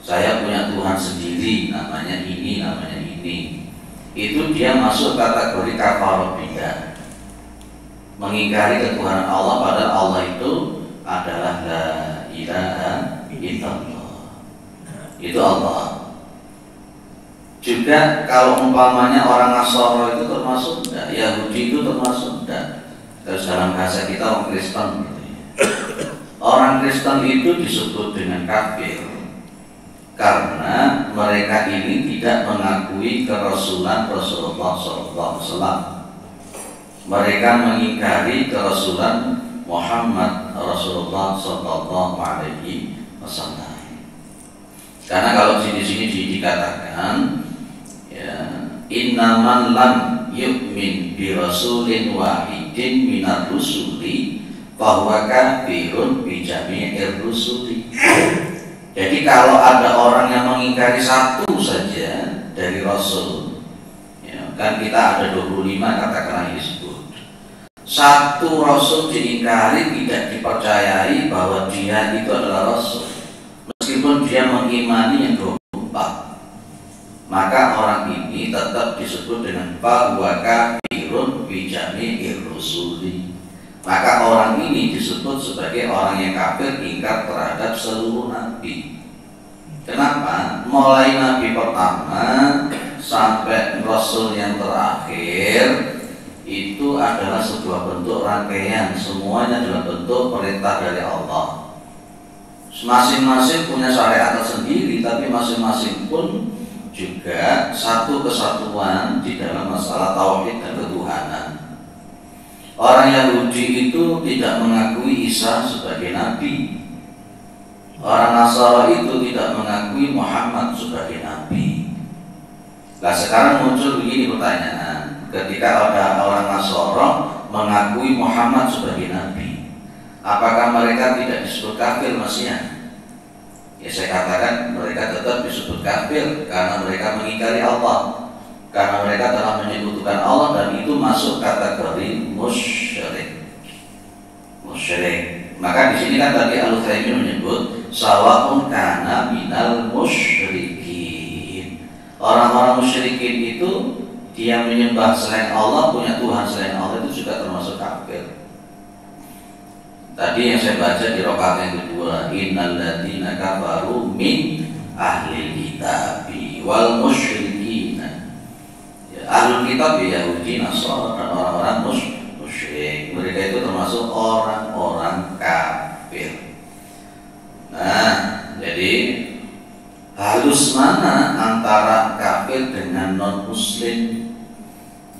saya punya Tuhan sendiri, namanya ini, namanya ini. Itu dia masuk kategori kafar bidah, mengingkari ketuhanan Allah, padahal Allah itu adalah la ilaha illallah. Itu Allah. Juga kalau umpamanya orang Nasara itu termasuk enggak, Yahudi itu termasuk enggak. Terus dalam bahasa kita orang Kristen gitu ya. Orang Kristen itu disebut dengan kafir karena mereka ini tidak mengakui kerasulan Rasulullah SAW. Mereka mengingkari kerasulan Muhammad Rasulullah SAW. Karena kalau di sini dikatakan ya, innaman lam yu'min bi rasulin wahidin minar rusuli bahwa kafirun bi jami'ir rusuli. Jadi kalau ada orang yang mengingkari satu saja dari rasul ya, kan kita ada 25 katakanlah disebut. Satu rasul diingkari, tidak dipercayai bahwa dia itu adalah rasul, meskipun dia mengimani yang 24, maka orang ini tetap disebut dengan bahwa kafirun bi jami'ir rusuli. Maka orang ini disebut sebagai orang yang kafir, ingkar terhadap seluruh nabi. Kenapa? Mulai nabi pertama sampai rasul yang terakhir itu adalah sebuah bentuk rangkaian, semuanya adalah bentuk perintah dari Allah. Masing-masing punya syariat tersendiri, tapi masing-masing pun juga satu kesatuan di dalam masalah tauhid dan ketuhanan. Orang Yahudi itu tidak mengakui Isa sebagai nabi. Orang Nasara itu tidak mengakui Muhammad sebagai nabi. Nah sekarang muncul begini pertanyaan, ketika ada orang Nasara mengakui Muhammad sebagai nabi, apakah mereka tidak disebut kafir Mesian? Ya saya katakan mereka tetap disebut kafir karena mereka mengingkari Allah, karena mereka telah menyebutkan Allah, dan itu masuk kategori musyrik. Maka di sini kan tadi Al-Utsaimin menyebut sawaun kana minal musyrikin. Orang-orang musyrikin itu dia menyembah selain Allah, punya Tuhan selain Allah, itu juga termasuk kafir. Tadi yang saya baca di rakaat yang kedua, innal ladzina kafaru min ahli kitabi wal musyrikin. Ahlul kitab Yahudi, Nasara, dan orang-orang musyrik. Mereka itu termasuk orang-orang kafir. Nah, jadi halus mana antara kafir dengan non-muslim?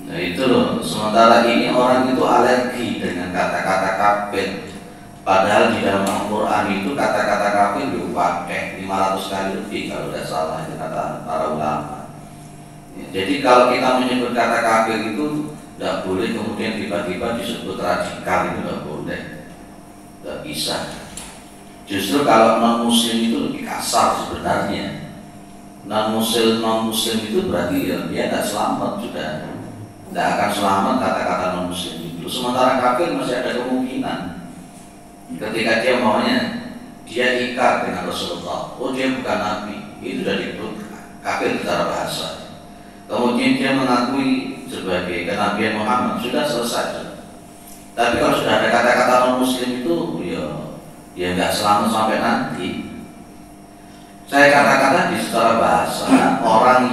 Nah itu loh. Sementara ini orang itu alergi dengan kata-kata kafir. Padahal di dalam Al-Quran itu kata-kata kafir dipakai 500 kali lebih kalau tidak salah, itu kata para ulama. Jadi kalau kita menyebut kata kafir itu tidak boleh kemudian tiba-tiba disebut radikal, itu tidak boleh, tidak bisa. Justru kalau non muslim itu lebih kasar sebenarnya. Non muslim itu berarti ya, dia tidak selamat sudah, tidak akan selamat kata-kata non muslim itu. Sementara kafir masih ada kemungkinan ketika dia maunya dia ingkar dengan Rasulullah, oh dia bukan nabi, itu sudah disebut kafir secara bahasa. Kemudian dia mengakui sebagai kenabian Muhammad, sudah selesai. Tapi kalau sudah ada kata-kata non muslim itu ya nggak selamat sampai nanti. Saya katakan di secara bahasa, orang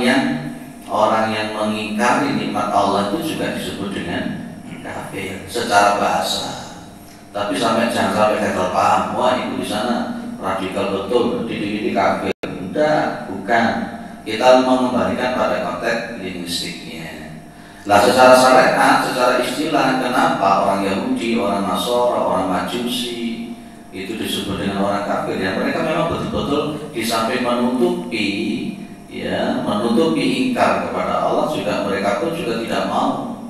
yang mengingkari nikmat Allah itu juga disebut dengan kafir secara bahasa. Tapi jangan sampai gagal paham, wah itu di sana radikal betul, di kafir. Enggak, bukan. Kita mengembalikan pada konteks linguistiknya. Nah, secara syariat, secara istilah, kenapa orang Yahudi, orang Nasara, orang Majusi itu disebut dengan orang kafir? Ya, mereka memang betul-betul di samping menutupi ingkar kepada Allah, juga mereka pun juga tidak mau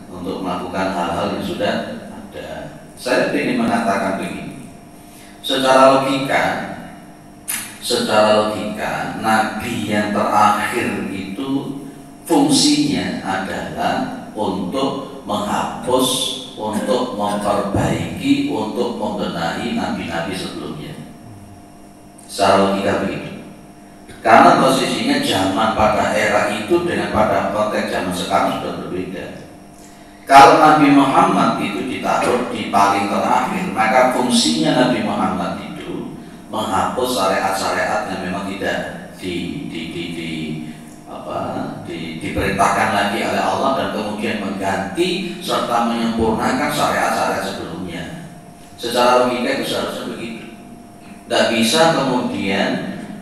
untuk melakukan hal-hal yang sudah ada. Saya ingin mengatakan begini, secara logika, Nabi yang terakhir itu fungsinya adalah untuk menghapus, untuk memperbaiki, untuk membenahi nabi-nabi sebelumnya. Secara logika begitu. Karena posisinya zaman pada era itu dengan pada konteks zaman sekarang sudah berbeda. Kalau Nabi Muhammad itu ditaruh di paling terakhir, maka fungsinya Nabi Muhammad itu menghapus syariat-syariat yang memang tidak diperintahkan lagi oleh Allah, dan kemudian mengganti serta menyempurnakan syariat-syariat sebelumnya. Secara logika itu seharusnya begitu. Tidak bisa kemudian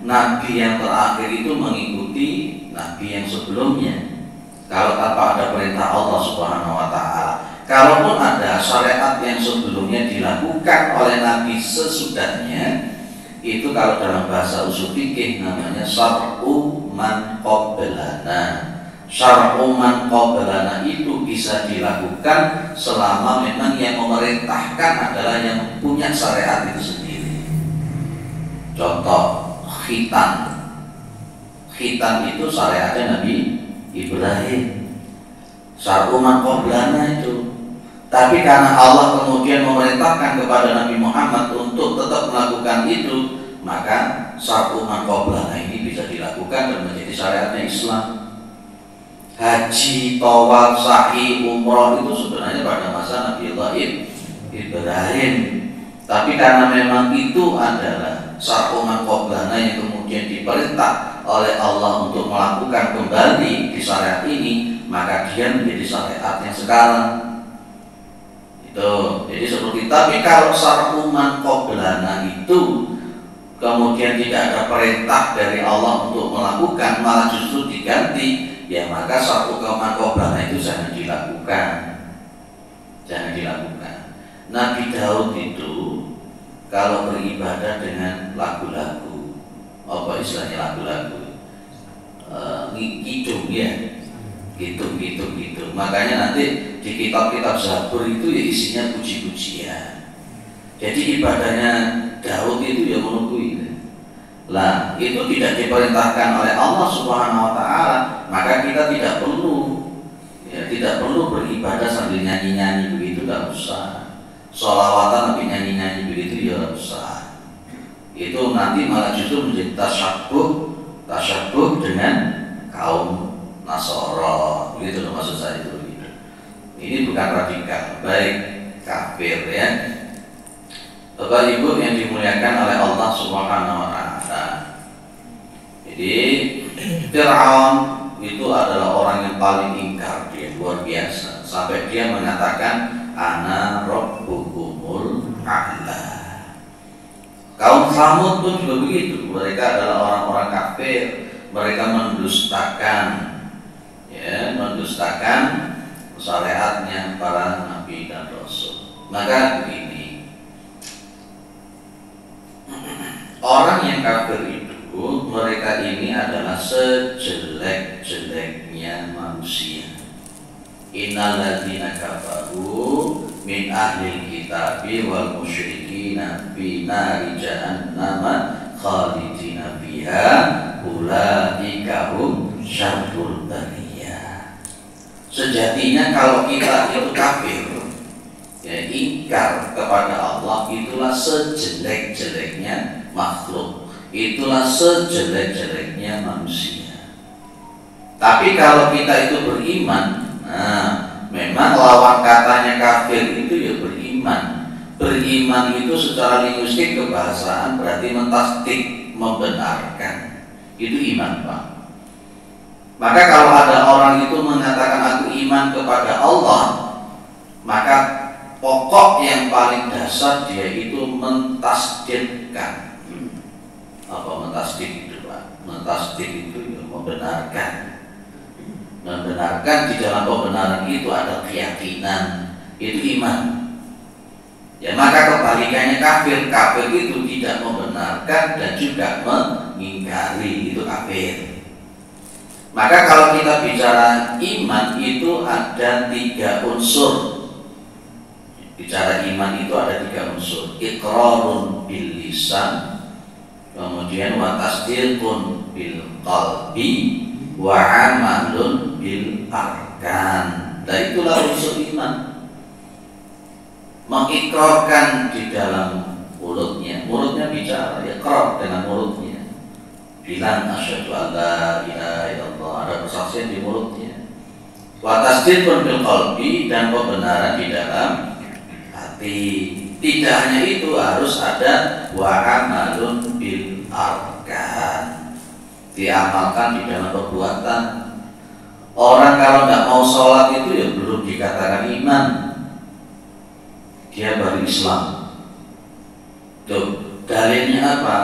Nabi yang terakhir itu mengikuti Nabi yang sebelumnya kalau tanpa ada perintah Allah Subhanahu wa Ta'ala. Kalaupun ada syariat yang sebelumnya dilakukan oleh Nabi sesudahnya, itu kalau dalam bahasa usul fikih namanya syar'u man qablana. Syar'u man qablana itu bisa dilakukan selama memang yang memerintahkan adalah yang punya syariat itu sendiri. Contoh khitan. Khitan itu syariatnya Nabi Ibrahim. Syar'u man qablana itu. Tapi karena Allah kemudian memerintahkan kepada Nabi Muhammad untuk tetap melakukan itu, maka syar'u man qablana ini bisa dilakukan dan menjadi syariatnya Islam. Haji, tawaf, sa'i, umroh itu sebenarnya pada masa Nabi Ibrahim. Tapi karena memang itu adalah syar'u man qablana yang kemudian diperintah oleh Allah untuk melakukan kembali di syariat ini, maka dia menjadi syariat yang sekarang. Jadi seperti, tapi kalau syar'u man qablana itu kemudian tidak ada perintah dari Allah untuk melakukan, malah justru diganti, ya maka syar'u man qablana itu jangan dilakukan. Jangan dilakukan. Nabi Daud itu kalau beribadah dengan lagu-lagu, apa istilahnya lagu-lagu, kidung ya, gitu. Makanya nanti di kitab-kitab Zabur itu ya isinya puji-pujian. Jadi ibadahnya Daud itu ya menunggu itu. Lah itu tidak diperintahkan oleh Allah Subhanahu wa Ta'ala, maka kita tidak perlu beribadah sambil nyanyi-nyanyi begitu, tidak usah. Sholawatan tapi nyanyi-nyanyi begitu ya usah. Itu nanti malah justru menjadi tasyabuh dengan kaum Nasara, begitu loh maksud saya itu begitu. Ini bukan radikal, baik kafir ya. Bapak Ibu yang dimuliakan oleh Allah Subhanahu wa Ta'ala. Jadi Fir'aun itu adalah orang yang paling ingkar, dia luar biasa, sampai dia mengatakan ana rabbukumul a'la. Kaum Samud pun juga begitu, mereka adalah orang-orang kafir, mereka mendustakan syariatnya para nabi dan rasul. Maka begini, orang yang kafir itu, mereka ini adalah sejelek-jeleknya manusia. Innal ladzina kafaru min ahlil kitabi wal musyrikina fi nari jahannam khalidina fiha ulaika hum syarrul bariyah. Sejatinya kalau kita itu kafir, ya, ingkar kepada Allah, itulah sejelek-jeleknya makhluk, itulah sejelek-jeleknya manusia. Tapi kalau kita itu beriman, memang lawan katanya kafir itu ya beriman. Beriman itu secara linguistik kebahasaan berarti mentasdik, membenarkan. Itu iman, Pak. Maka kalau ada orang itu mengatakan aku iman kepada Allah, maka pokok yang paling dasar dia itu mentasdikkan. Apa mentasdik itu, Pak? Mentasdik itu ya membenarkan. Membenarkan, di dalam pembenaran itu ada keyakinan, itu iman. Ya maka kebalikannya kafir. Kafir itu tidak membenarkan dan juga mengingkari, itu kafir. Maka kalau kita bicara iman itu ada 3 unsur. Bicara iman itu ada 3 unsur. Iqrarun bil lisan, kemudian wa tasdiqun bil qalbi, wa amalun bil arkan. Dan itulah unsur iman. Mengikrarkan di dalam mulutnya bicara, ya kerap dengan mulutnya, bilang asyhadu an la ilaha illallah, ada persaksian di mulutnya. Wa tasdiqun bil qalbi, dan pembenaran di dalam hati. Tidak hanya itu, harus ada wa amalun bil arkan, diamalkan di dalam perbuatan. Orang kalau nggak mau sholat itu ya belum dikatakan iman, dia baru Islam. Tuh, dalilnya apa?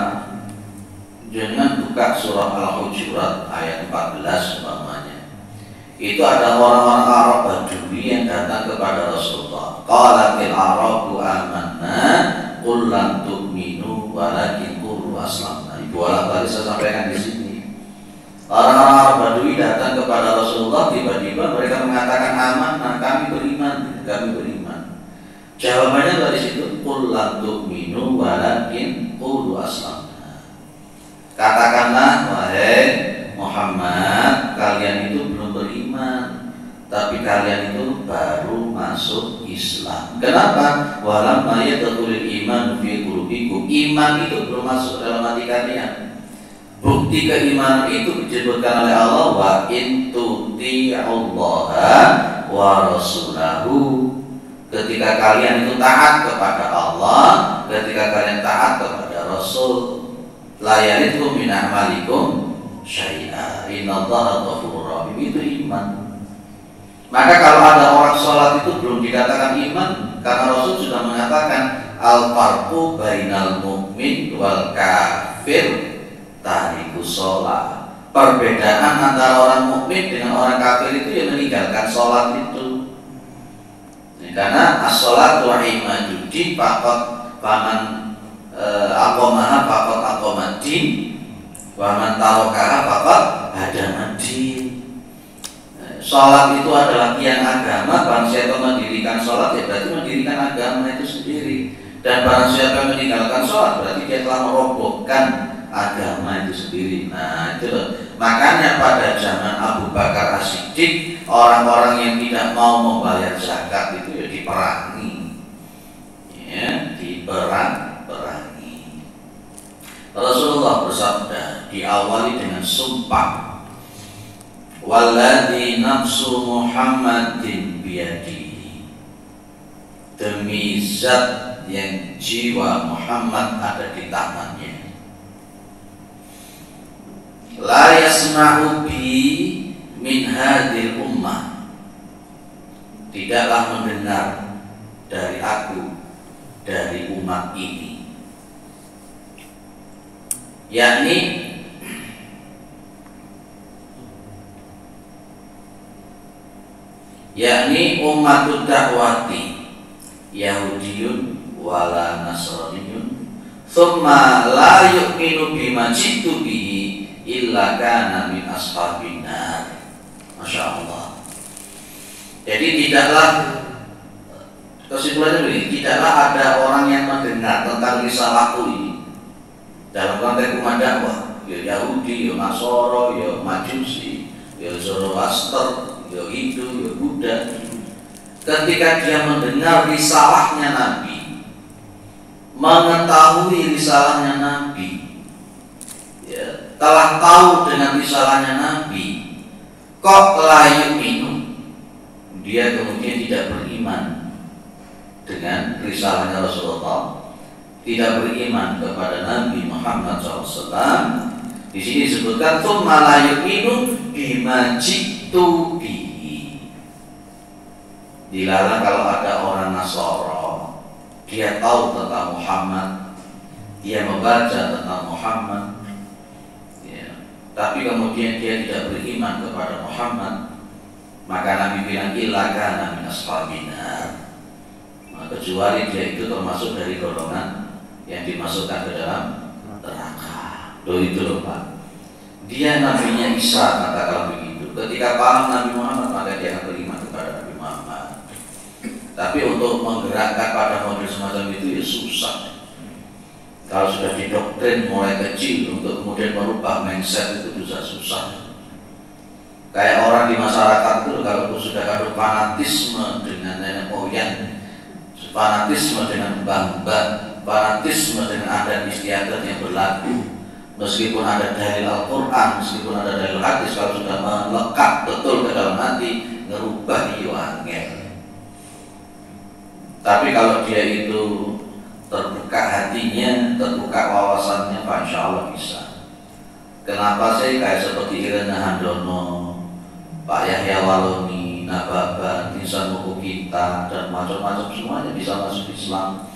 Jangan buka surah Al-Hujurat ayat 14 umpamanya. Itu ada orang-orang Arab Badui yang datang kepada Rasulullah. Qalatil Arabu amanna qul lam tu'minu walakin qulu aslamna. Ibu bolak-balik saya sampaikan di sini. Orang-orang Arab Badui datang kepada Rasulullah, tiba-tiba mereka mengatakan amanah, kami beriman, kami beriman. Jawabannya dari situ, qul lam tu'minu walakin qulu aslamna. Katakanlah, wahai Muhammad, kalian itu belum beriman, tapi kalian itu baru masuk Islam. Kenapa? Walamma yadkhulul iman fi qulubikum. Iman itu belum masuk dalam hati kalian. Bukti keimanan itu disebutkan oleh Allah, wa in tuti'ullaha wa rasulahu. Ketika kalian itu taat kepada Allah, ketika kalian taat kepada Rasul, la yalidkum min a'malikum syai'a innallaha ghafurur rahim. Itu iman. Maka kalau ada orang sholat itu belum dikatakan iman, karena Rasul sudah mengatakan al-farqu bainal mu'min wal kafir tarikus sholat. Perbedaan antara orang mukmin dengan orang kafir itu yang meninggalkan sholat itu. Karena as-sholatu imadudin faqat faman aqamaha faqat aqamaddin wa man tarakaha faqat hadamaddin. Sholat itu adalah tiang agama. Barang siapa mendirikan sholat, ya berarti mendirikan agama itu sendiri. Dan barang siapa meninggalkan sholat, berarti dia telah merobohkan agama itu sendiri. Nah itu loh. Makanya pada zaman Abu Bakar As-Siddiq, orang-orang yang tidak mau membayar zakat itu ya diperangi, ya diperangi. Rasulullah bersabda, diawali dengan sumpah, walladzi nafsu Muhammadin biyadihi, demi zat yang jiwa Muhammad ada di tangannya, la yasma'u bi min hadhil ummah, tidaklah mendengar dari aku, dari umat ini, yakni umatud dakwati Yahudiyun wala Nasraniyun thumma la yu'minu bima jitu bihi illa kana min ashabin nar. Masya Allah. Jadi tidaklah, kesimpulannya begini, tidaklah ada orang yang mendengar tentang risalahku ini dalam konteks umat dakwah, ya Yahudi, ya Nasoro, ya Majusi, ya Zoroaster, ya Hindu, ya Buddha. Ketika dia mendengar risalahnya Nabi, mengetahui risalahnya Nabi, ya, telah tahu dengan risalahnya Nabi, kok layu minum, dia kemudian tidak beriman dengan risalahnya Rasulullah, tidak beriman kepada Nabi Muhammad SAW. Di sini disebutkan tsumma la yu'minu bima ji'tu bihi. Dilarang kalau ada orang Nasara, dia tahu tentang Muhammad, dia membaca tentang Muhammad, tapi kemudian dia tidak beriman kepada Muhammad, maka Nabi bilang illa kana min ashabin nar, kecuali dia itu termasuk dari golongan yang dimasukkan ke dalam neraka. Loh itu loh Pak, dia nabinya Isa, katakan begitu. Ketika paham Nabi Muhammad, maka dia akan beriman kepada Nabi Muhammad. Tapi untuk menggerakkan pada model semacam itu ya susah. Kalau sudah didoktrin mulai kecil untuk kemudian merubah mindset itu bisa susah. Kayak orang di masyarakat itu kalau sudah ada fanatisme dengan nenek moyang, fanatisme dengan mbah-mbah, fanatisme dengan adat istiadat yang berlaku. Meskipun ada dalil Al-Quran, meskipun ada dalil hadis, kalau sudah melekat betul ke dalam hati, ngerubah angel. Tapi kalau dia itu terbuka hatinya, terbuka wawasannya, insya Allah bisa. Kenapa sih kayak seperti Irena Handono, Pak Yahya Waloni, Nababan, Insan Buku Kita, dan macam-macam semuanya bisa masuk Islam?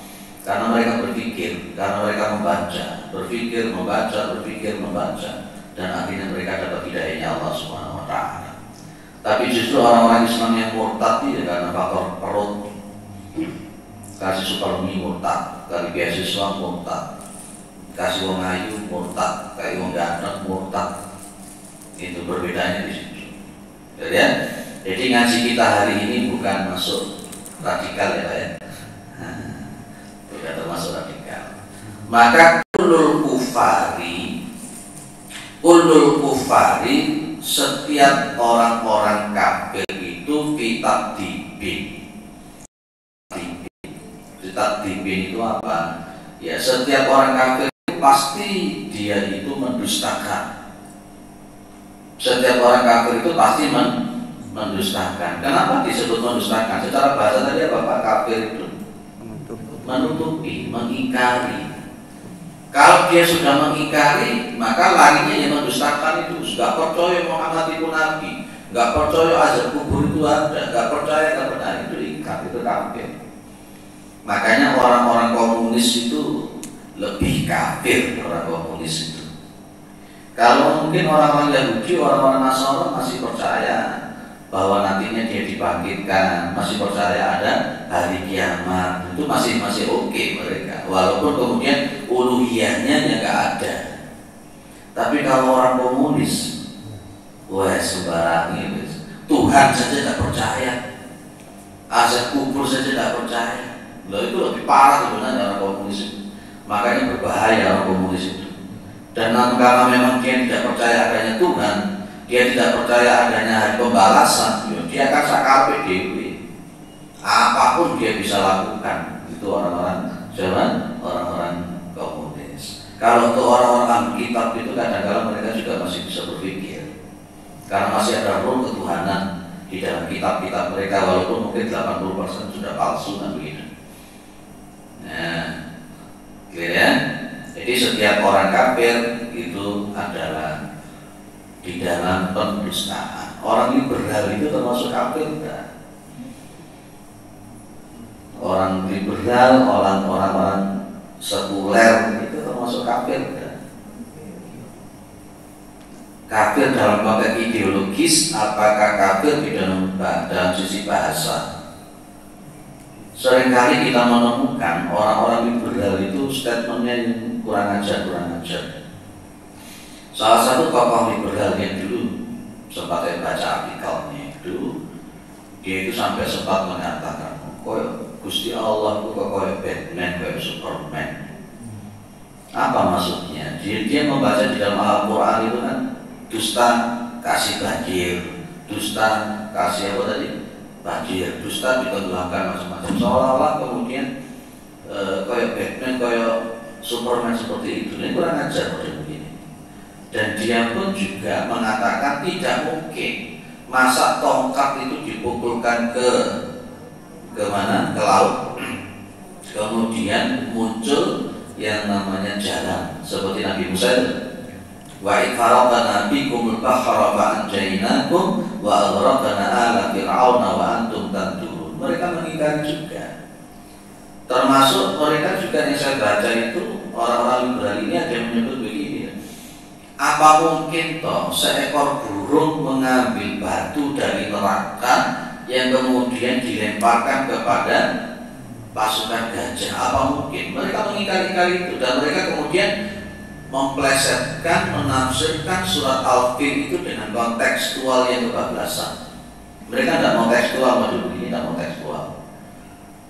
Karena mereka berpikir, karena mereka membaca, berpikir, membaca, dan akhirnya mereka dapat hidayahnya Allah Subhanahu wa Ta'ala. Tapi justru orang-orang Islam yang murtad itu karena faktor perut, kasih super mie murtad, kasih beasiswa murtad, kasih wong ayu murtad, kasih wong ganteng murtad. Itu perbedaannya di situ. Jadi ngaji kita hari ini bukan masuk radikal ya Pak ya. Bukan termasuk radikal. Maka kulul kufari setiap orang-orang kafir itu kitab dibin itu apa? Ya setiap orang kafir itu pasti dia itu mendustakan. Setiap orang kafir itu pasti mendustakan. Kenapa disebut mendustakan? Secara bahasa tadi apa Pak? Kafir itu menutupi, mengingkari. Kalau dia sudah mengingkari, maka larinya yang mendustakan itu. Nggak percaya Muhammad itu Nabi, nggak percaya azab kubur itu ada, nggak percaya kebenaran itu ingkar, itu kafir. Makanya orang-orang komunis itu lebih kafir, orang komunis itu. Kalau mungkin orang-orang Yahudi, orang-orang Nasrani masih percaya bahwa nantinya dia dibangkitkan, masih percaya ada hari kiamat, itu masih oke mereka, walaupun kemudian uluhiyahnya nggak ada. Tapi kalau orang komunis, wah sembarang ini, Tuhan saja tidak percaya, azab kubur saja tidak percaya. Loh itu lebih parah sebenarnya orang komunis itu. Makanya berbahaya orang komunis itu. Dan karena memang dia tidak percaya adanya Tuhan, dia tidak percaya adanya hari pembalasan, dia akan sakar PDW. Apapun dia bisa lakukan. Itu orang-orang komunis. Kalau untuk orang-orang kitab itu kadang-kadang mereka juga masih bisa berpikir, karena masih ada roh ketuhanan di dalam kitab-kitab mereka, walaupun mungkin 80% sudah palsu kan begitu. Nah, clear ya? Jadi setiap orang kafir itu adalah di dalam pendustaan. Orang liberal itu termasuk kafir enggak? Orang liberal, orang-orang sekuler itu termasuk kafir enggak? Kafir dalam konteks ideologis, apakah kafir di dalam sisi bahasa? Seringkali kita menemukan orang-orang liberal itu statementnya yang kurang ajar. Salah satu tokoh liberal yang dulu sempat saya baca artikelnya itu, dia itu sampai sempat mengatakan, kok Gusti Allah itu kok kayak Batman, kayak Superman. Apa maksudnya? Dia membaca di dalam Al-Quran itu kan, dusta kasih banjir, dusta kasih apa tadi? Banjir, dusta ditenggelamkan macam-macam. Seolah-olah kemudian kayak Batman, kayak Superman seperti itu. Ini kurang ajar pada begini. Dan dia pun juga mengatakan tidak mungkin masa tongkat itu dipukulkan ke mana? Ke laut. Kemudian muncul yang namanya jalan seperti Nabi Musa itu. Wa ifaraqana bikumul bahra fa anjaynakum wa aghraqna ala fir'auna wa antum tanzurun. Mereka mengingkari juga. Termasuk mereka juga yang saya baca itu, orang-orang liberal ini ada yang menyebut begini, apa mungkin toh seekor burung mengambil batu dari neraka yang kemudian dilemparkan kepada pasukan gajah? Apa mungkin? Mereka mengingkari itu, dan mereka kemudian memplesetkan, menafsirkan surat Al-Fil itu dengan kontekstual yang kebablasan. Mereka tidak mau tekstual, maju begini, tidak mau tekstual.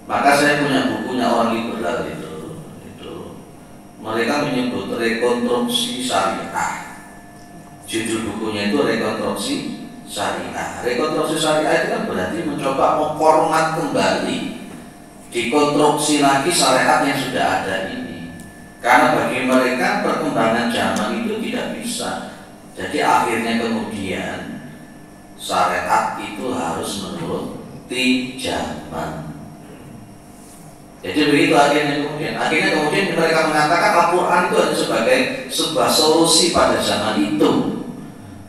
Maka saya punya bukunya orang liberal itu mereka menyebut rekonstruksi syariah. Judul bukunya itu rekonstruksi syariah. Rekonstruksi syariah itu kan berarti mencoba memformat kembali dikonstruksi lagi syariat yang sudah ada ini. Karena bagi mereka perkembangan zaman itu tidak bisa. Jadi akhirnya kemudian syariat itu harus menuruti zaman. Jadi begitu akhirnya kemudian mereka mengatakan Al-Quran itu hanya sebagai sebuah solusi pada zaman itu.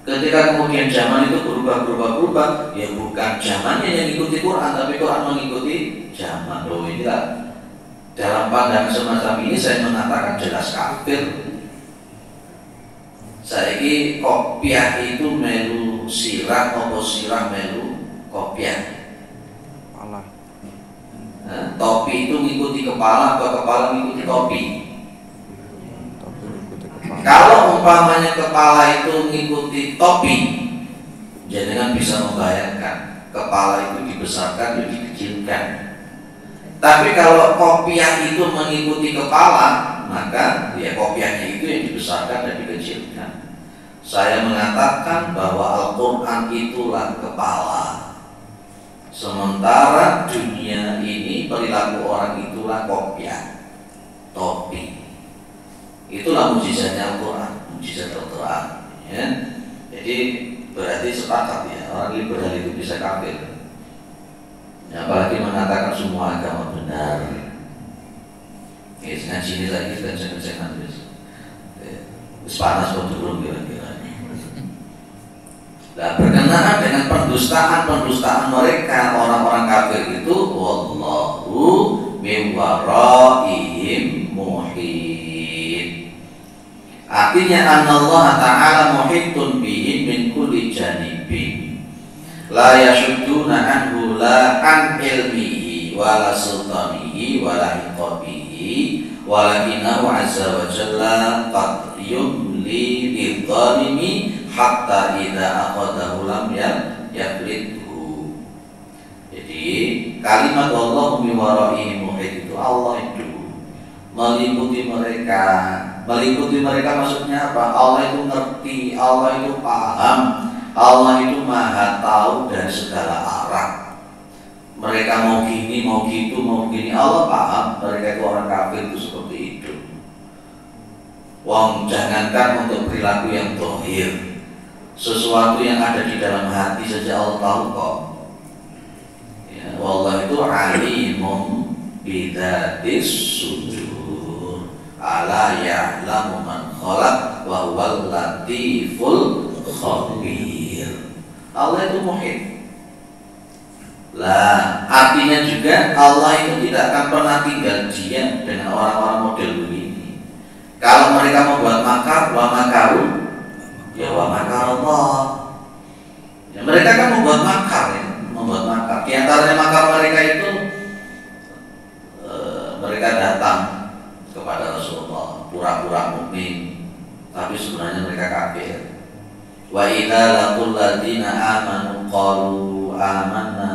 Ketika kemudian zaman itu berubah, ya bukan zamannya yang mengikuti Quran, tapi Quran mengikuti zaman. Loh, inilah dalam pandangan semacam ini saya mengatakan jelas kafir. Saiki kopiah itu melu sirah, apa sirah melu kopiah. Topi itu mengikuti kepala, atau kepala mengikuti topi. Kalau umpamanya kepala itu mengikuti topi, jangan bisa membayangkan kepala itu dibesarkan dan dikecilkan. Tapi kalau kopiah itu mengikuti kepala, maka ya kopiahnya itu yang dibesarkan dan dikecilkan. Saya mengatakan bahwa Al-Quran itulah kepala, sementara dunia ini perilaku orang itulah kopiah, topi. Itulah mujizatnya Al-Quran, mujizat Al-Quran, ya. Jadi berarti sepakat ya, orang liberal itu bisa kafir, ya, apalagi mengatakan semua agama benar. Ya, ngaji ini lagi kan jangan panas kok turun kira-kira. Nah, berkenaan dengan pendustaan mereka orang-orang kafir itu, wallahu min waraihim muhit. Artinya anallah ta'ala muhitun bihim min kulli janibin, la yashudduna anhu la an ilmihi wala sultanihi wala iqabihi walakinahu azza wa jalla qad yumli lidhalimi hatta idza aqadahu lam yaflithu. Jadi kalimat Allahu min waraihim muhit itu Allah itu meliputi mereka. Meliputi mereka maksudnya apa? Allah itu ngerti, Allah itu paham, Allah itu maha tahu dari segala arah. Mereka mau gini, mau gitu, mau gini, Allah paham. Mereka itu orang kafir itu seperti itu. Wong jangankan untuk perilaku yang zahir, sesuatu yang ada di dalam hati saja Allah tahu kok. Ya, wallah itu alimun bidzatis sudur. Ala ya'lamu man khalaq wa huwal latiful khabir. Allah itu muhit. Lah, artinya juga Allah itu tidak akan pernah tinggal diam dengan orang-orang model begini. Kalau mereka membuat makar, wa makaru, ya wa makar Allah. Ya, mereka kan membuat makar, ya, membuat makar. Di antaranya makar mereka itu mereka datang kepada Rasulullah pura-pura mukmin, tapi sebenarnya mereka kafir. Wa idza laqul ladzina amanu qalu amanna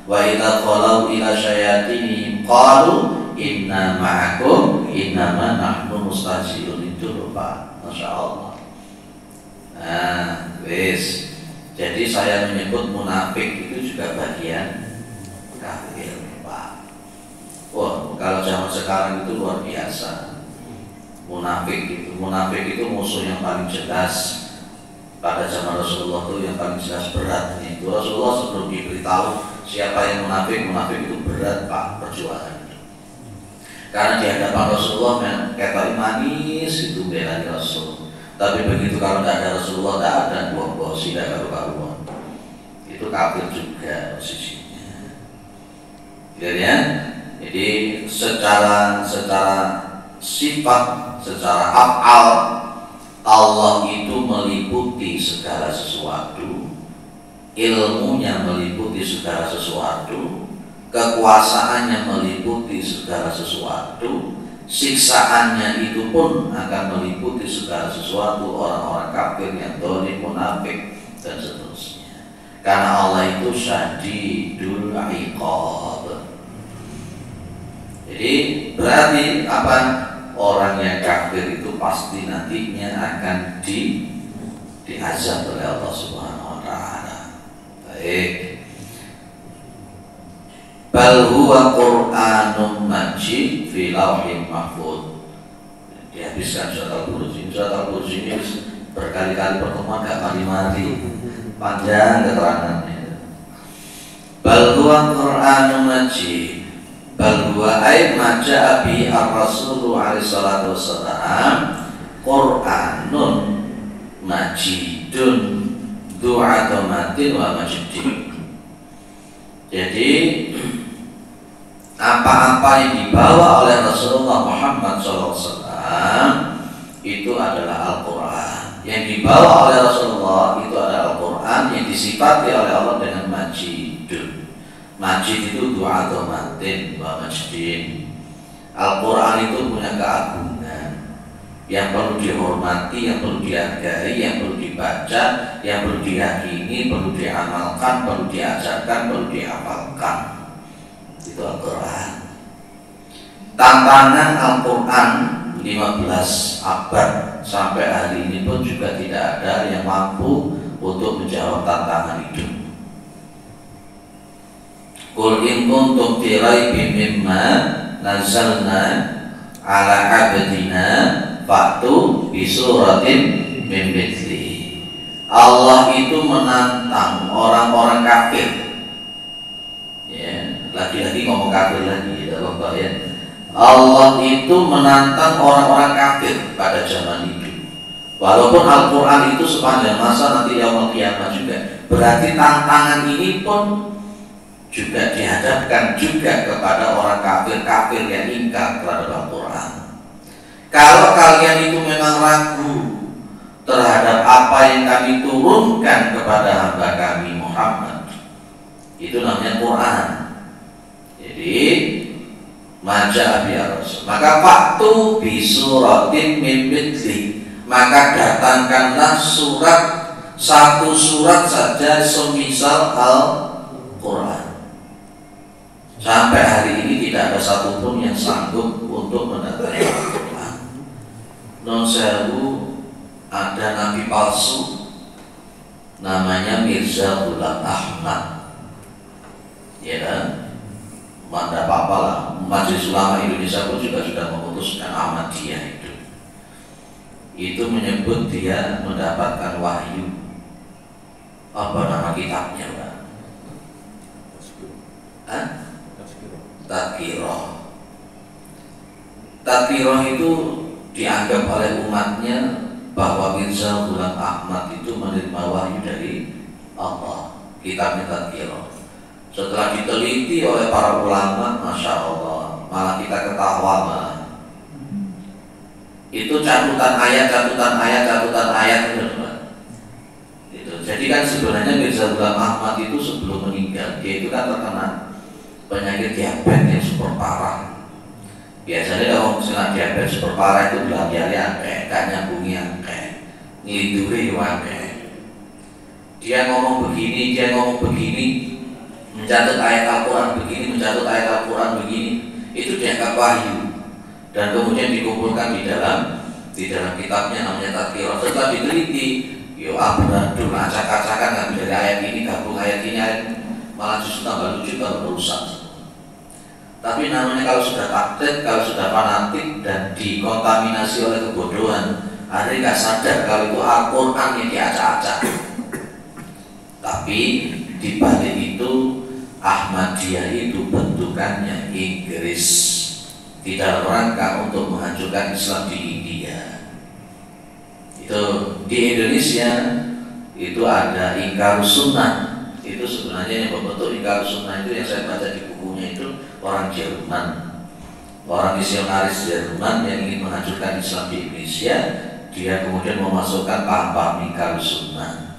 wa idza qalu ila syayatinihim qalu inna ma'akum innama nahnu mustahzi'un. Itu lupa, masyaallah. Nah, wis. Jadi saya menyebut munafik itu juga bagian kafir. Wah, kalau zaman sekarang itu luar biasa. Munafik itu musuh yang paling jelas. Pada zaman Rasulullah itu yang paling jelas berat. Itu Rasulullah sebelum diberitahu siapa yang munafik itu berat pak perjuangan. Karena di hadapan Rasulullah kayak manis itu bela Rasul. Tapi begitu kalau tidak ada Rasulullah, tidak ada buah-buah tidak karu-karuan. Itu kafir juga posisinya. Ya. Jadi secara sifat, secara af'al, Allah itu meliputi segala sesuatu, ilmunya meliputi segala sesuatu, kekuasaannya meliputi segala sesuatu, siksaannya itu pun akan meliputi segala sesuatu. Orang-orang kafir yang zalim, munafik dan seterusnya. Karena Allah itu syadidul iqab. Jadi berarti apa? Orang yang kafir itu pasti nantinya akan diazab oleh Allah Subhanahu wa taala. Baik. bal huwa Qur'anun majid fi lauhin mahfuz. Dihabiskan surat Al-Buruj. Surat Al-Buruj ini berkali-kali pertemuan gak mari-mari, panjang keterangannya. Bal huwa Qur'anun majid, bal huwa ay maja'a bi ar-rasul alaihi salatu wassalam Qur'anun majidun du'atomatin wa majidin. Jadi apa-apa yang dibawa oleh Rasulullah Muhammad SAW itu adalah Al-Quran. Yang dibawa oleh Rasulullah itu adalah Al-Quran yang disifati oleh Allah dengan majidun. Majid itu du'atomatin wa majidin. Al-Quran itu punya keagungan yang perlu dihormati, yang perlu dihargai, yang perlu dibaca, yang perlu diyakini, perlu diamalkan, perlu diajarkan, perlu dihafalkan. Itu Al-Quran. Tantangan Al-Quran 15 abad sampai hari ini pun juga tidak ada yang mampu untuk menjawab tantangan itu. Qul in kuntum fi raibin mimma nazzalna ala abdina fa'tu bi suratin min mithlihi. Allah itu menantang orang-orang kafir. Ya, lagi-lagi ngomong kafir lagi, ya Bapak ya. Allah itu menantang orang-orang kafir pada zaman itu. Walaupun Al-Quran itu sepanjang masa nanti yaumul qiyamah juga. Berarti tantangan ini pun juga dihadapkan juga kepada orang kafir-kafir yang ingkar terhadap Al-Quran. Kalau kalian itu memang ragu terhadap apa yang kami turunkan kepada hamba kami Muhammad, itu namanya Quran. Jadi maja biarus, maka faktu bi suratin min mithli, maka datangkanlah surat, satu surat saja semisal Al-Quran. Sampai hari ini tidak ada satupun yang sanggup untuk mendatangi Al-Quran. Non sewu, ada nabi palsu namanya Mirza Ghulam Ahmad, ya kan? Manda apa lah, Majelis Ulama Indonesia pun juga sudah memutuskan Ahmadiyah itu menyebut dia mendapatkan wahyu. Apa nama kitabnya, Pak? Tadkirah. Tadkirah itu dianggap oleh umatnya bahwa Mirza Ghulam Ahmad itu menerima wahyu dari Allah. Kitabnya Tadkirah. Setelah diteliti oleh para ulama, Masya Allah, malah kita ketawa malah. Itu catatan ayat itu. Jadi kan sebenarnya Mirza Ghulam Ahmad itu sebelum meninggal, dia itu kan terkena penyakit diabetes yang super parah. Biasanya kalau misalnya diabetes super parah itu belajarnya angke, gak nyambungi angke, ngiduri angke. Dia ngomong begini, mencatat ayat Al-Quran begini, mencatat ayat Al-Quran begini, itu dianggap wahyu dan kemudian dikumpulkan di dalam kitabnya namanya Tadkirah. Setelah diteliti, yo abradul acak-acakan ngambil dari ayat ini, gabung ayat ini, malah justru tambah lucu, tambah merusak. Tapi namanya kalau sudah takdir, kalau sudah fanatik dan dikontaminasi oleh kebodohan, ada yang nggak sadar kalau itu Al-Quran yang diacak-acak. Tapi di balik itu Ahmadiyah itu bentukannya Inggris di dalam rangka untuk menghancurkan Islam di India. Itu di Indonesia itu ada Inkarus Sunnah. Itu sebenarnya yang membentuk Inkarus Sunnah itu yang saya baca di bukunya itu orang Jerman, orang misionaris Jerman yang ingin menghancurkan Islam di Indonesia. Dia kemudian memasukkan paham-paham Inkarus Sunnah.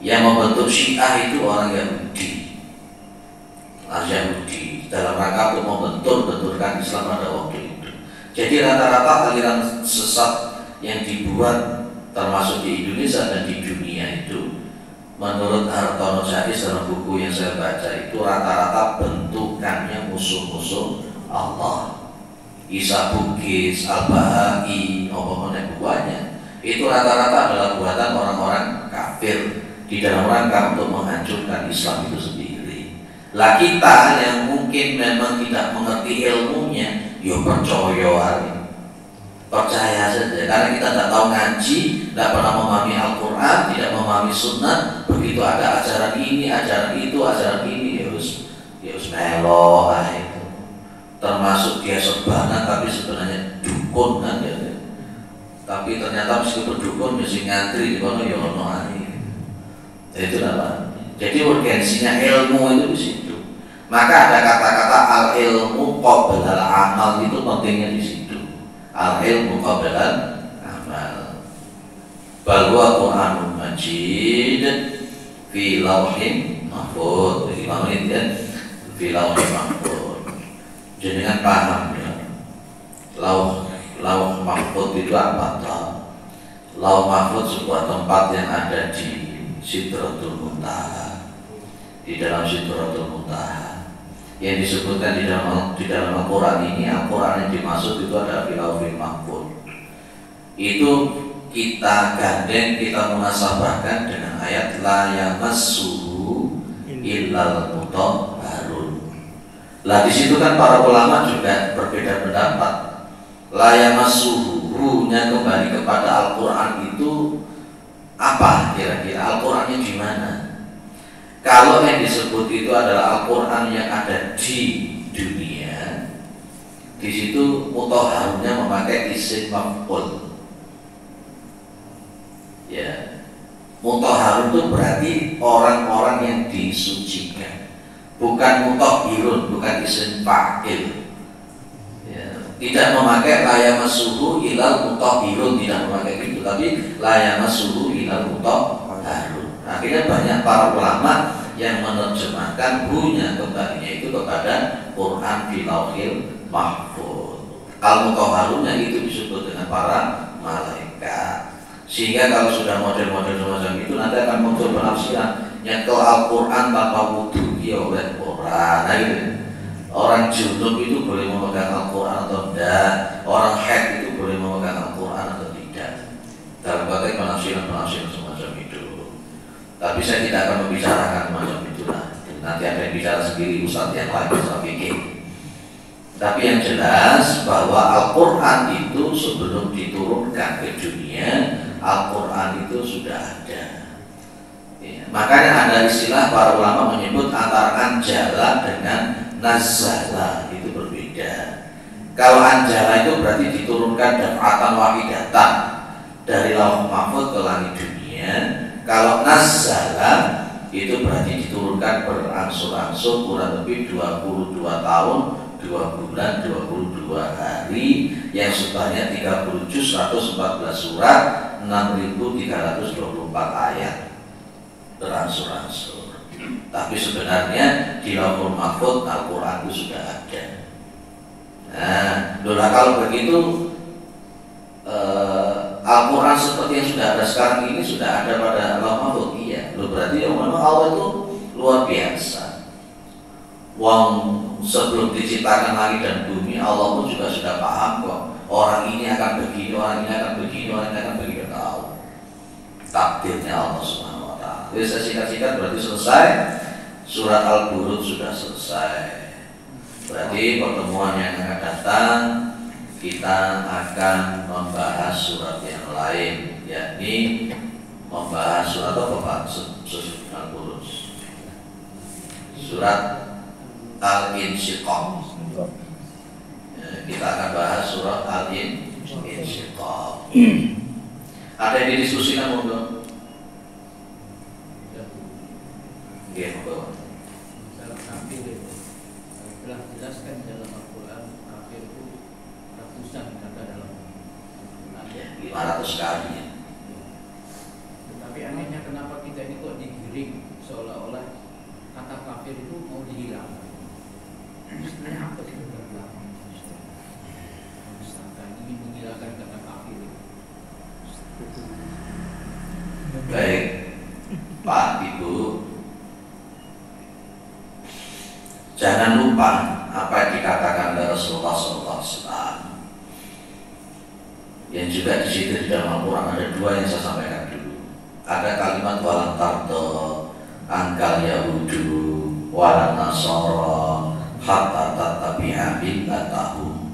Yang membentuk Syiah itu orang Yahudi. Yahudi dalam rangka untuk membenturkan Islam pada waktu itu. Jadi rata-rata aliran sesat yang dibuat termasuk di Indonesia dan di dunia itu, menurut Hartono Jais dalam buku yang saya baca itu rata-rata bentukannya musuh-musuh Allah. Isa Bugis, Al-Bahai, apa buahnya itu rata-rata adalah buatan orang-orang kafir di dalam rangka untuk menghancurkan Islam itu sendiri. Lah kita yang mungkin memang tidak mengerti ilmunya, yo percaya saja, karena kita tidak tahu ngaji, tidak pernah memahami Al-Quran, tidak memahami Sunnah. Begitu ada ajaran ini, ajaran itu, ajaran ini, ya harus melo, itu. Termasuk dia serbanan, tapi sebenarnya dukun kan, ya. Tapi ternyata meskipun dukun mesti ngantri di kono ya ono ae. Itu apa? Jadi urgensinya ilmu itu di situ. Maka ada kata-kata al ilmu qabla al amal, itu pentingnya di situ. Al ilmu qabla al amal. Bal huwa Qur'anun Majid fi lauhin mahfuz. Jadi maksudnya kan fi lauhin mahfuz. Jangan paham ya. Lauh mahfuz itu apa toh? Lauh mahfuz sebuah tempat yang ada di Sidratul Muntaha. Di dalam Sidratul Muntaha yang disebutkan di dalam Al-Quran ini, Al-Quran yang dimaksud itu adalah Lauhul Mahfuz. Itu kita gandeng, kita munasabahkan dengan ayat la yamassuhu illal mutahharun. Lah di situ kan para ulama juga berbeda pendapat. La yamassuhu-nya kembali kepada Al-Quran itu apa kira-kira? Al-Qurannya di mana? Kalau yang disebut itu adalah Al-Quran yang ada di dunia, di situ mutahharunnya memakai isim maf'ul. Ya, mutahharun itu berarti orang-orang yang disucikan, bukan mutahhirun, bukan isim fa'il. Ya, tidak memakai layamassuhu ilal mutahhirun, tidak memakai itu, tapi layamassuhu ilal mutahharun. Akhirnya banyak para ulama yang menerjemahkan hunya kembalinya itu kepada Quran fi lauhil mahfuz. Al-mutahharunnya itu disebut dengan para malaikat. Sehingga kalau sudah model-model semacam itu nanti akan muncul penafsiran nyekel Al-Quran tanpa wudu, ya oleh Quran. Nah, gitu. Orang junub itu boleh memegang Al-Quran atau tidak, orang haid itu boleh memegang Al-Quran atau tidak. Dalam konteks penafsiran semacam itu. Tapi saya tidak akan membicarakan macam itulah. Nanti ada yang bicara sendiri ustaz yang lain, ustaz fikih. Tapi yang jelas bahwa Al-Quran itu sebelum diturunkan ke dunia, Al-Quran itu sudah ada. Ya, makanya ada istilah para ulama menyebut antara anjala dengan nazala itu berbeda. Kalau anjala itu berarti diturunkan daf'atan wahidatan dari lauh mahfuz ke langit dunia. Kalau nazala itu berarti diturunkan berangsur-angsur kurang lebih 22 tahun, 2 bulan, 22 hari, yang sebanyak 30 juz, 114 surat, 6.324 ayat berangsur-angsur. Tapi sebenarnya di Lauhul Mahfuz Al-Quran itu sudah ada. Nah, kalau begitu Al-Quran seperti yang sudah ada sekarang ini sudah ada pada Lauhul Mahfuz. Iya, berarti memang Allah itu luar biasa. Wong sebelum diciptakan langit dan bumi, Allah pun juga sudah paham kok. Orang ini akan begini, orang ini akan begini, orang ini akan begini, tahu. Takdirnya Allah Subhanahu wa Ta'ala. Jadi saya singkat-singkat berarti selesai. Surat Al-Buruj sudah selesai. Berarti pertemuan yang akan datang kita akan membahas surat yang lain, yakni membahas surat apa Pak? Surat Al-Buruj. Surat Al-Insyiqaq. Kita akan bahas surat Al-Insyiqaq. Ada yang didiskusikan monggo? Iya monggo. Dalam kafir itu telah dijelaskan dalam Al-Quran, kafir itu ratusan kata dalam Al-Quran. Ya, 500 kali. Ya. Tetapi anehnya kenapa kita ini kok digiring seolah-olah kata kafir itu mau dihilangkan. Sebenarnya apa sih berlaku? Misalkan ingin menghilangkan kata kafir. Baik, Pak, Ibu, jangan lupa apa yang dikatakan oleh Rasulullah SAW. Yang juga di situ di dalam Al-Quran ada dua yang saya sampaikan dulu. Ada kalimat walam tardo angkal yahudu walan nasara hatta tattabi'a millatahum.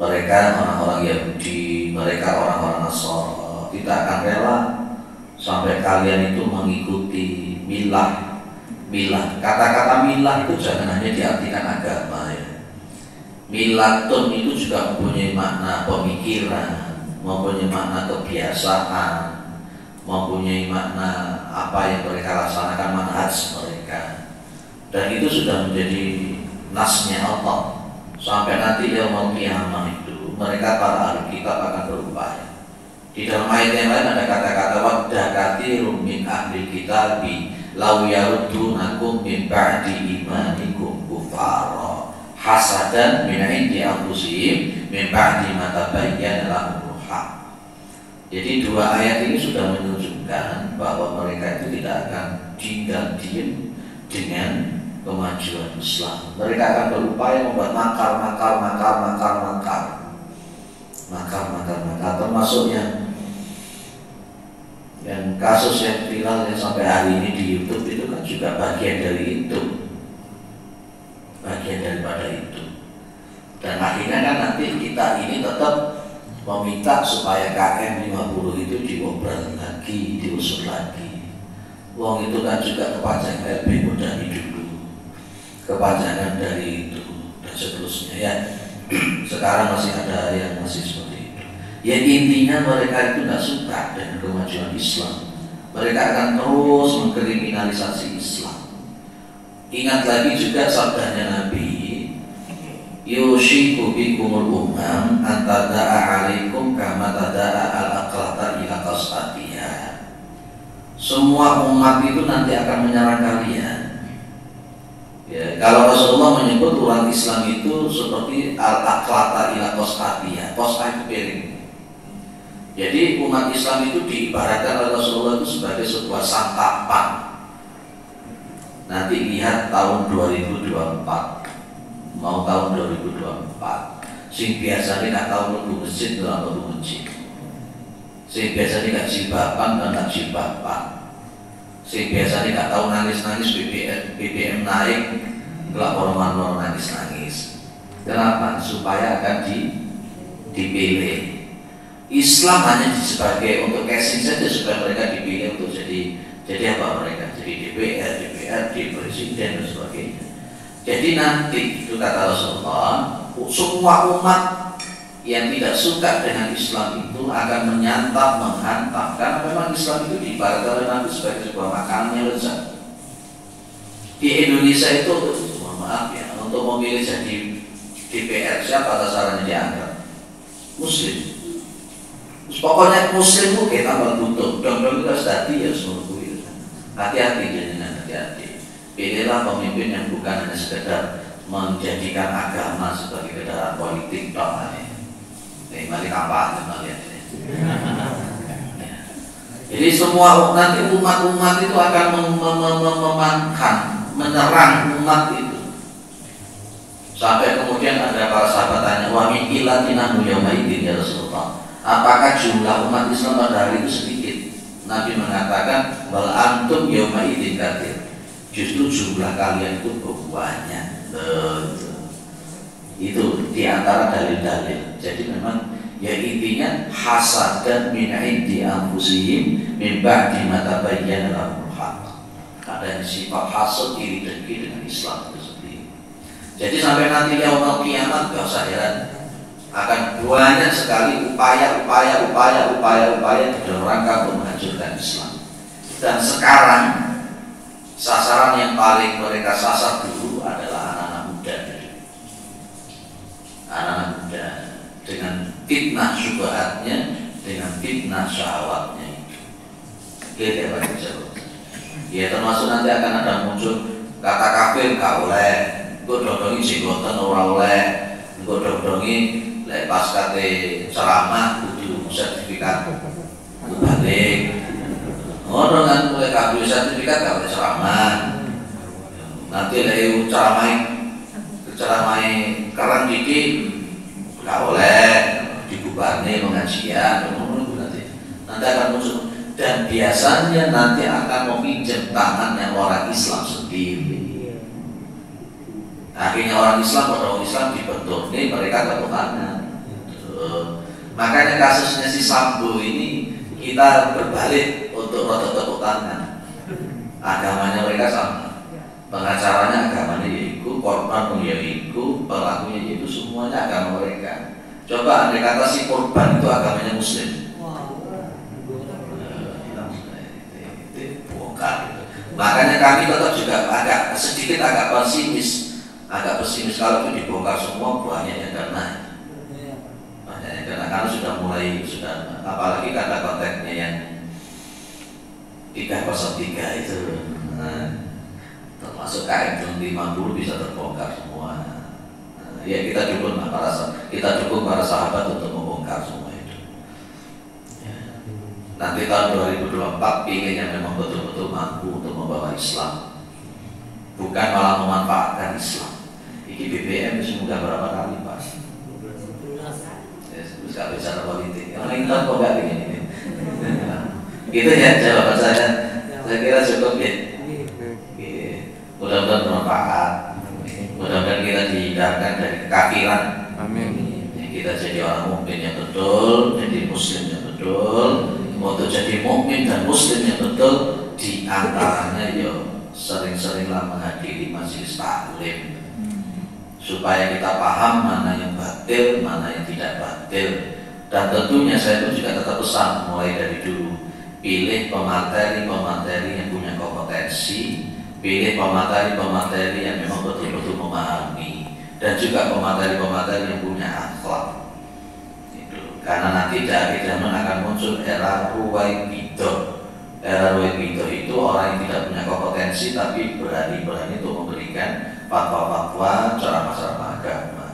Mereka orang-orang Yahudi, mereka orang-orang Nasara tidak akan rela sampai kalian itu mengikuti milah. Kata-kata milah itu jangan hanya diartikan agama ya. Milatun itu juga mempunyai makna pemikiran, mempunyai makna kebiasaan, mempunyai makna apa yang mereka laksanakan, manhaj mereka. Dan itu sudah menjadi nasnya Allah. Sampai nanti yaumul qiyamah itu mereka para ahli kitab akan berupaya. Di dalam ayat yang lain ada kata-kata wadda katsirun min ahli kitabi law yaruddunakum min ba'di imanikum kufara hasadan min 'indi anfusihim min ba'di ma tabayyana lahumul haq. Jadi dua ayat ini sudah menunjukkan bahwa mereka itu tidak akan tinggal diam dengan kemajuan Islam. Mereka akan berupaya membuat makar, termasuk yang kasus yang viral yang sampai hari ini di YouTube itu kan juga bagian dari itu, bagian daripada itu. Dan akhirnya kan nanti kita ini tetap meminta supaya KM 50 itu diobral lagi, diusut lagi. Uang itu kan juga kepajakan LB dari dulu, kepajakan dari itu dan seterusnya ya. Sekarang masih ada yang masih seperti itu. Ya intinya mereka itu tidak suka dengan kemajuan Islam. Mereka akan terus mengkriminalisasi Islam. Ingat lagi juga sabdanya Nabi, yushiku bikumul umam antada'a alaikum kama tada'a al-aqlata ila qas'atiha. Semua umat itu nanti akan menyerang kalian. Ya, kalau Rasulullah menyebut umat Islam itu seperti al-aqlata ila qas'atiha. Qas'ah itu piring. Jadi umat Islam itu diibaratkan oleh Rasulullah itu sebagai sebuah santapan. Nanti lihat tahun 2024, mau tahun 2024. Sing biasa ini nggak tahu nunggu masjid atau nunggu masjid. Sing biasa ini nggak jilbaban dan nggak jilbaban. Sing biasa ini nggak tahu nangis-nangis BBM naik, nggak orang nangis-nangis. Kenapa? Supaya akan dipilih. Islam hanya sebagai untuk casing saja supaya mereka dipilih untuk jadi apa mereka? Jadi DPR, DPRD, presiden dan sebagainya. Jadi nanti itu kata Rasulullah, semua umat yang tidak suka dengan Islam itu akan menyantap, menghantam. Karena memang Islam itu diibaratkan oleh Nabi sebagai sebuah makanan yang lezat. Di Indonesia itu, mohon maaf ya, untuk memilih jadi DPR siapa sasarannya dianggap? Muslim. Pokoknya Muslim itu kita butuh. Dong-dong kita sedati ya semua itu. Hati-hati jadinya, hati-hati. Pilihlah pemimpin yang bukan hanya sekedar menjadikan agama sebagai kendaraan politik toh. Mari kampanye melihat ini. Jadi semua nanti umat-umat itu akan memakan, menyerang umat itu. Sampai kemudian ada para sahabat tanya, wa min ilatina yauma'idin ya Rasulullah. Apakah jumlah umat Islam pada hari itu sedikit? Nabi mengatakan, wal antum yauma'idin katsir. Justru jumlah kalian itu banyak. Itu diantara dalil-dalil. Jadi memang ya intinya hasad dan min 'indi anfusihim min ba'di ma tabayyana lahumul haq. Ada sifat hasad, iri dengki dengan Islam itu sendiri. Jadi sampai nanti yaumul kiamat enggak usah heran, akan banyak sekali upaya di dalam rangka untuk menghancurkan Islam. Dan sekarang sasaran yang paling mereka sasar dulu adalah anak-anak muda. Anak-anak muda dengan fitnah syubhatnya, dengan fitnah syahwatnya. Lihat ya Pak Ibu. Ya termasuk nanti akan ada muncul kata kafir gak oleh, engko dodongi jenggoten ora oleh, engko dodongi lek pas kate ceramah kudu sertifikat balik. Ono kan oleh kabeh sertifikat gak oleh ceramah. Nanti lek ceramah karang didik gak oleh dibubarne pengajian nanti akan muncul. Dan biasanya nanti akan meminjam tangannya orang Islam sendiri. Akhirnya orang Islam dibentuk, nih mereka tepuk tangan. Makanya kasusnya si Sambo ini kita berbalik untuk roda tepuk tangan. Agamanya mereka sama, pengacaranya agamanya yaitu, korban yaitu, pelakunya yaitu, semuanya agama mereka. Coba andai kata si korban itu agamanya Muslim, bongkar. Makanya kami tetap juga agak pesimis kalau itu dibongkar semua banyaknya karena sudah mulai apalagi kata konteksnya yang 303 itu, termasuk KM 50 bisa terbongkar semua. Ya kita dukung para sahabat untuk membongkar semua itu. Nanti tahun 2024 pilih yang memang betul-betul mampu untuk membawa Islam, bukan malah memanfaatkan Islam. Ini BBM semoga berapa kali Pak? Gak bicara politik, yang lain kok gak begini. Gitu ya jawaban saya. Saya kira cukup ya. Mudah-mudahan bermanfaat. Mudah-mudahan kita dihindarkan dari kekafiran. Amin. Kita jadi orang mukmin yang betul, jadi muslim yang betul. Untuk jadi mukmin dan muslim yang betul, di antaranya sering-seringlah menghadiri majelis taklim, supaya kita paham mana yang batil, mana yang tidak batil. Dan tentunya saya pun juga tetap pesan mulai dari dulu, pilih pemateri yang punya kompetensi, pilih pemateri yang memang betul-betul memahami, dan juga pemateri yang punya akhlak. Karena nanti dari zaman akan muncul era ruwaibidah. Era ruwaibidah itu orang yang tidak punya kompetensi tapi berani untuk memberikan fatwa-fatwa ceramah-ceramah agama.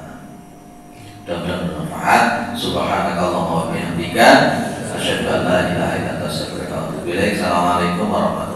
Mudah-mudahan bermanfaat. Subhanakallahumma wa bihamdika, asyhadu an la ilaha illa anta, astaghfiruka wa atubu ilaik. Assalamualaikum warahmatullahi wabarakatuh.